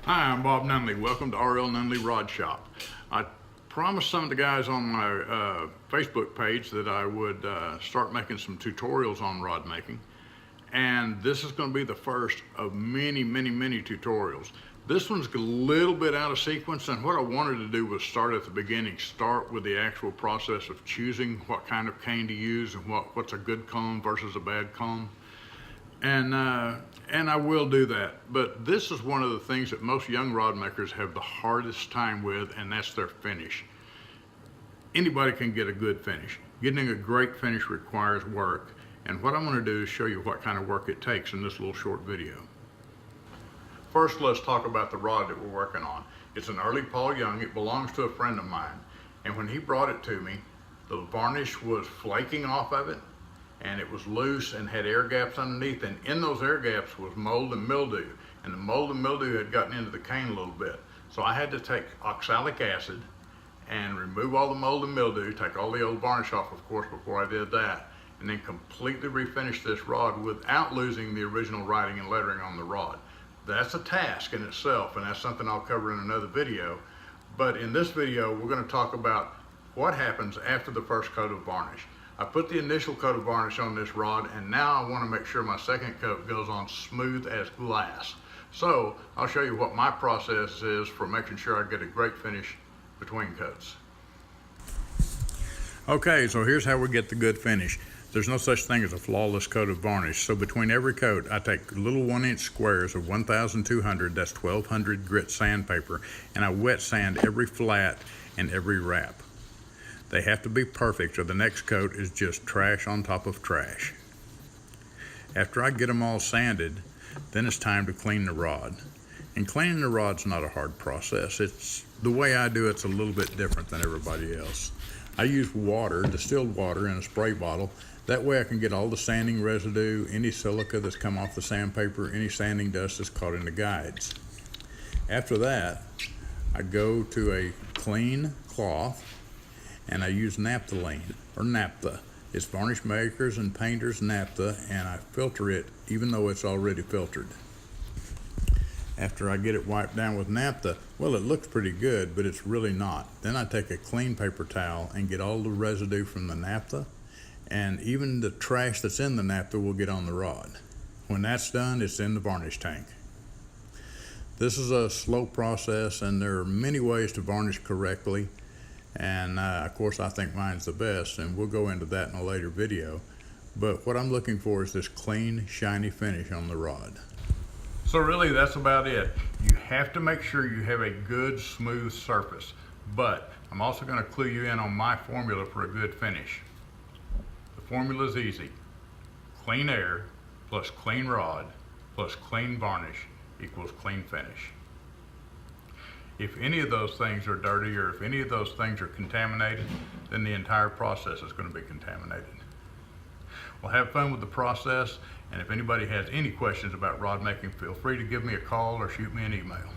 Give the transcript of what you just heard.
Hi, I'm Bob Nunley. Welcome to RL Nunley Rod Shop. I promised some of the guys on my Facebook page that I would start making some tutorials on rod making. And this is going to be the first of many tutorials. This one's a little bit out of sequence, and what I wanted to do was start at the beginning, start with the actual process of choosing what kind of cane to use and what's a good comb versus a bad comb. And I will do that, but this is one of the things that most young rod makers have the hardest time with, and that's their finish. Anybody can get a good finish. Getting a great finish requires work, and what I'm going to do is show you what kind of work it takes in this little short video. First, let's talk about the rod that we're working on. It's an early Paul Young. It belongs to a friend of mine, and when he brought it to me, the varnish was flaking off of it, and it was loose and had air gaps underneath, and in those air gaps was mold and mildew, and the mold and mildew had gotten into the cane a little bit. So I had to take oxalic acid and remove all the mold and mildew, take all the old varnish off, of course, before I did that, and then completely refinish this rod without losing the original writing and lettering on the rod. That's a task in itself, and that's something I'll cover in another video. But in this video, we're going to talk about what happens after the first coat of varnish. I put the initial coat of varnish on this rod, and now I want to make sure my second coat goes on smooth as glass. So I'll show you what my process is for making sure I get a great finish between coats. Okay, so here's how we get the good finish. There's no such thing as a flawless coat of varnish. So between every coat, I take little 1-inch squares of 1,200, that's 1,200 grit sandpaper, and I wet sand every flat and every wrap. They have to be perfect, or the next coat is just trash on top of trash. After I get them all sanded, then it's time to clean the rod. And cleaning the rod's not a hard process. It's the way I do it's a little bit different than everybody else. I use water, distilled water, in a spray bottle. That way I can get all the sanding residue, any silica that's come off the sandpaper, any sanding dust that's caught in the guides. After that, I go to a clean cloth, and I use naphthalene, or naphtha. It's Varnish Makers and Painters naphtha, and I filter it even though it's already filtered. After I get it wiped down with naphtha, well, it looks pretty good, but it's really not. Then I take a clean paper towel and get all the residue from the naphtha, and even the trash that's in the naphtha will get on the rod. When that's done, it's in the varnish tank. This is a slow process, and there are many ways to varnish correctly. And of course I think mine's the best, and we'll go into that in a later video. But what I'm looking for is this clean, shiny finish on the rod. So really that's about it. You have to make sure you have a good, smooth surface. But I'm also going to clue you in on my formula for a good finish. The formula is easy. Clean air plus clean rod plus clean varnish equals clean finish. If any of those things are dirty, or if any of those things are contaminated, then the entire process is going to be contaminated. Well, have fun with the process, and if anybody has any questions about rod making, feel free to give me a call or shoot me an email.